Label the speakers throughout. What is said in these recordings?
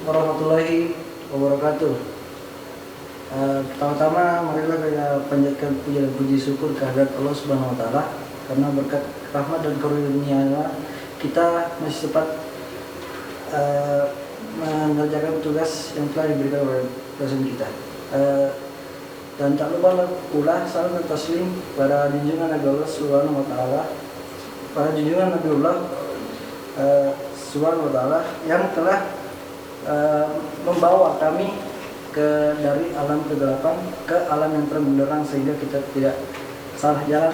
Speaker 1: warahmatullahi wabarakatuh. Pertama-tama marilah kita panjatkan puja dan puji syukur kehadirat Allah Subhanahu wa taala karena berkat rahmat dan karunia kita masih sempat mengerjakan tugas yang telah diberikan oleh dosen kita. Dan tak lupa pula salam dan taslim pada junjungan Nabi Allah Subhanahu wa taala, para junjungan Nabi Allah Subhanahu wa taala yang telah membawa kami dari alam kegelapan ke alam yang terang benderang sehingga kita tidak salah jalan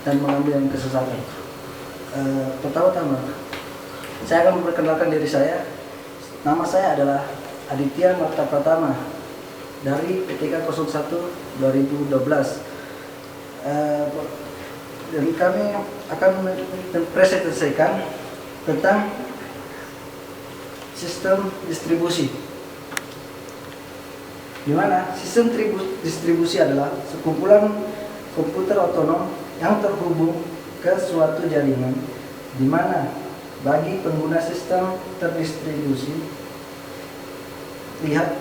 Speaker 1: dan mengambil yang kesesatan. Pertama-tama saya akan memperkenalkan diri saya. Nama saya adalah Aditya Marta Pratama dari PTK 01 2012. Dan kami akan mempresentasikan tentang sistem distribusi. Di mana sistem distribusi adalah sekumpulan komputer otonom yang terhubung ke suatu jaringan, di mana bagi pengguna sistem terdistribusi lihat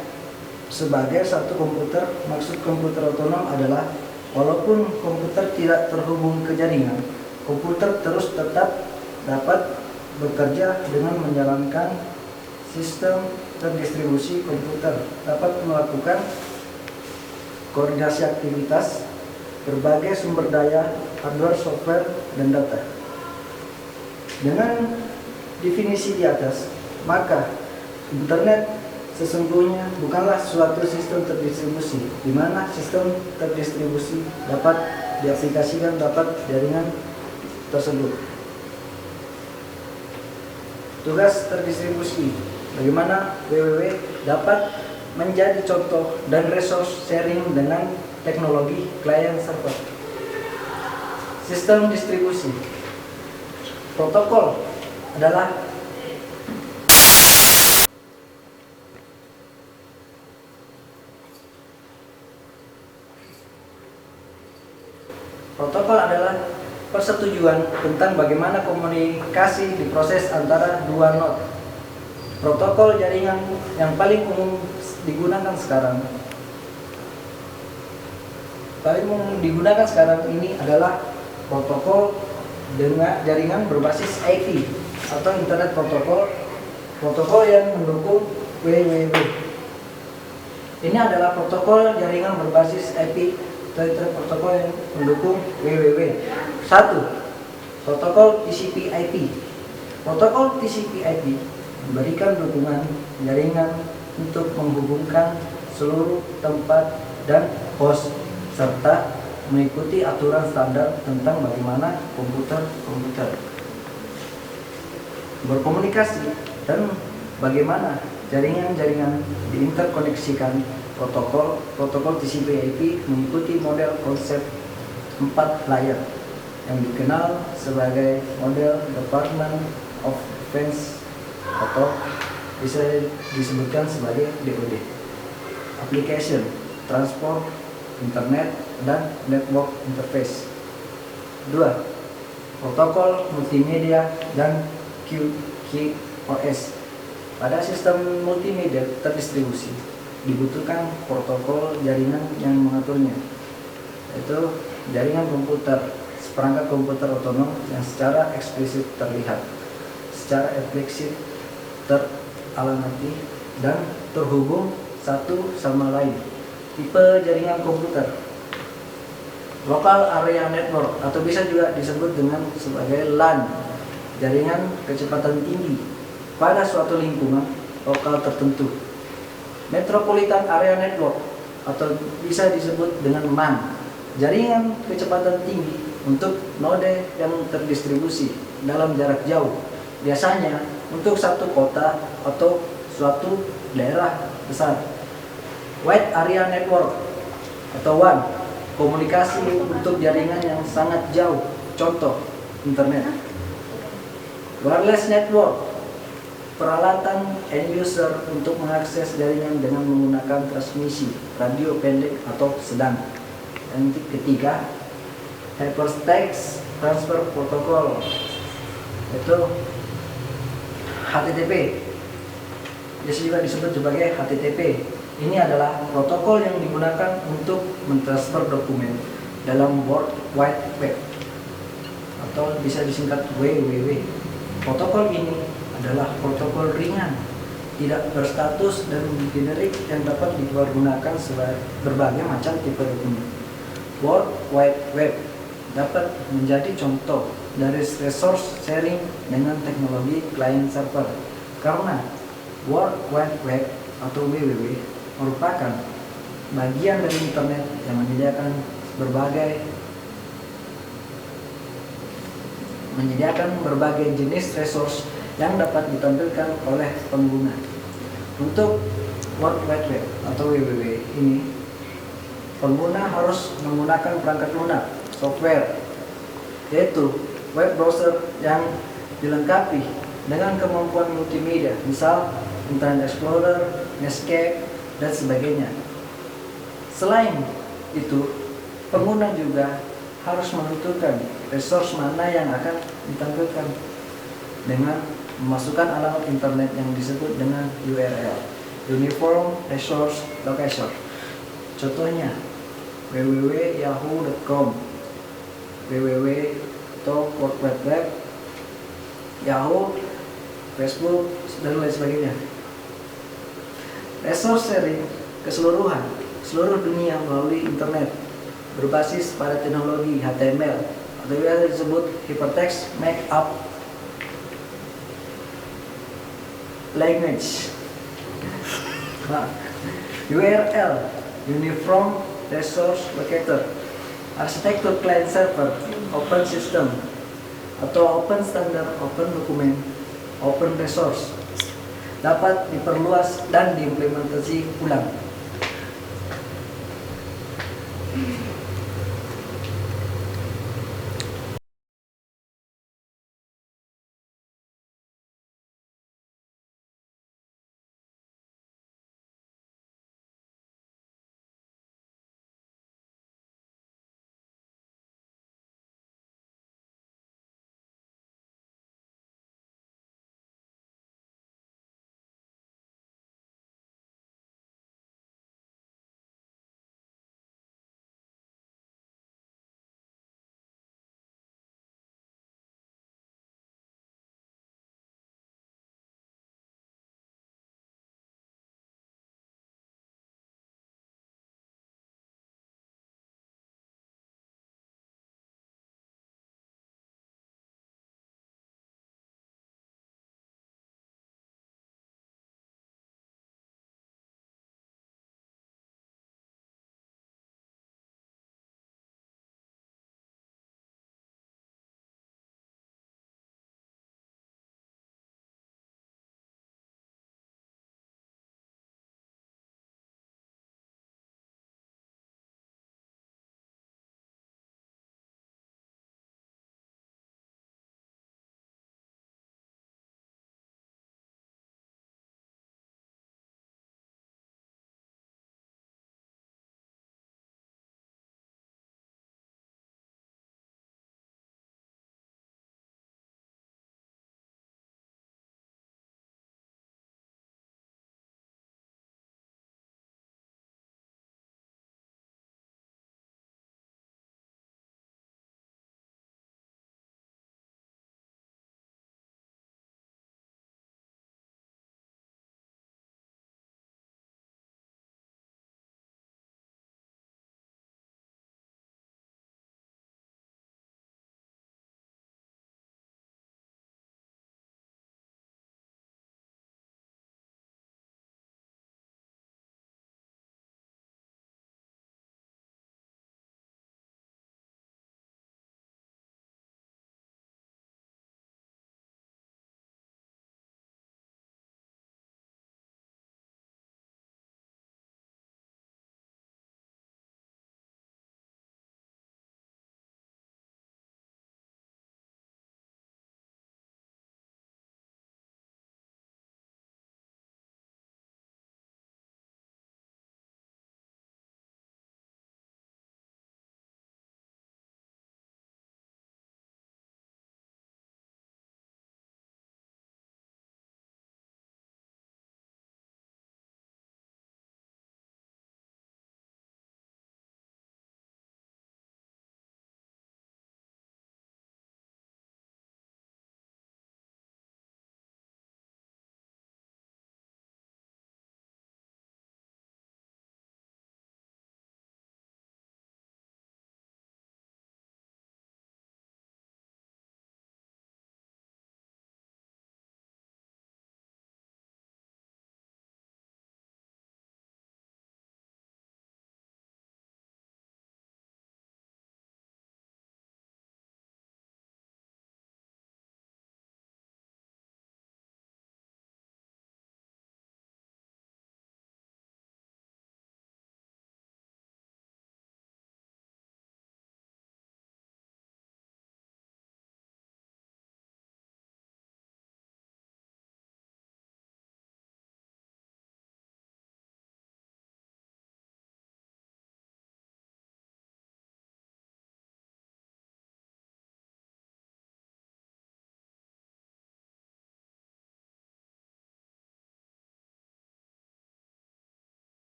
Speaker 1: sebagai satu komputer. Maksud komputer otonom adalah walaupun komputer tidak terhubung ke jaringan, komputer terus tetap dapat bekerja dengan menjalankan sistem terdistribusi. Komputer dapat melakukan koordinasi aktivitas berbagai sumber daya, hardware, software, dan data. Dengan definisi di atas, maka internet sesungguhnya bukanlah suatu sistem terdistribusi, di mana sistem terdistribusi dapat diaplikasikan dapat jaringan tersebut. Tugas terdistribusi, bagaimana www dapat menjadi contoh dan resource sharing dengan teknologi client server. Sistem distribusi, protokol adalah persetujuan tentang bagaimana komunikasi diproses antara dua node. Protokol jaringan yang paling umum digunakan sekarang ini adalah protokol dengan jaringan berbasis IP atau internet protokol yang mendukung WWW. Ini adalah protokol jaringan berbasis IP atau protokol yang mendukung WWW. 1. Protokol TCP/IP. Protokol TCP/IP memberikan dukungan jaringan untuk menghubungkan seluruh tempat dan host serta mengikuti aturan standar tentang bagaimana komputer berkomunikasi dan bagaimana jaringan-jaringan diinterkoneksikan. Protokol TCP/IP mengikuti model konsep 4 layer yang dikenal sebagai model Department of Defense atau bisa disebutkan sebagai DoD. Application, Transport, Internet, dan Network Interface. 2. Protokol multimedia dan QoS. Pada sistem multimedia terdistribusi dibutuhkan protokol jaringan yang mengaturnya, yaitu jaringan komputer, seperangkat komputer otonom yang secara eksplisit terlihat, secara implisit teralamati, dan terhubung satu sama lain. Tipe jaringan komputer, Local Area Network, atau bisa juga disebut dengan sebagai LAN, jaringan kecepatan tinggi pada suatu lingkungan lokal tertentu. Metropolitan Area Network, atau bisa disebut dengan MAN, jaringan kecepatan tinggi untuk node yang terdistribusi dalam jarak jauh, biasanya untuk satu kota atau suatu daerah besar. Wide Area Network atau WAN, komunikasi untuk jaringan yang sangat jauh, contoh internet. Wireless Network, peralatan end user untuk mengakses jaringan dengan menggunakan transmisi radio pendek atau sedang. Dan ketiga, Hypertext Transfer Protocol, itu HTTP. biasa juga disebut sebagai HTTP. Ini adalah protokol yang digunakan untuk mentransfer dokumen dalam World Wide Web atau bisa disingkat WWW. Protokol ini adalah protokol ringan, tidak berstatus dan generik yang dapat dipergunakan sebagai berbagai macam tipe dokumen. World Wide Web dapat menjadi contoh dari resource sharing dengan teknologi client server karena World Wide Web atau WWW merupakan bagian dari internet yang menyediakan berbagai jenis resource yang dapat ditampilkan oleh pengguna. Untuk World Wide Web atau WWW ini, pengguna harus menggunakan perangkat lunak, software, yaitu web browser yang dilengkapi dengan kemampuan multimedia, misal Internet Explorer, Netscape, dan sebagainya. Selain itu, pengguna juga harus menentukan resource mana yang akan ditampilkan dengan memasukkan alamat internet yang disebut dengan URL, Uniform Resource Location. Contohnya www.yahoo.com, www atau World Wide Web, Yahoo, Facebook, dan lain sebagainya. Resource sharing keseluruhan seluruh dunia melalui internet berbasis pada teknologi HTML atau biasa disebut Hypertext Markup Language. URL, Uniform Resource Locator, arsitektur client server, open system atau open standard, open dokumen, open resource dapat diperluas dan diimplementasi ulang.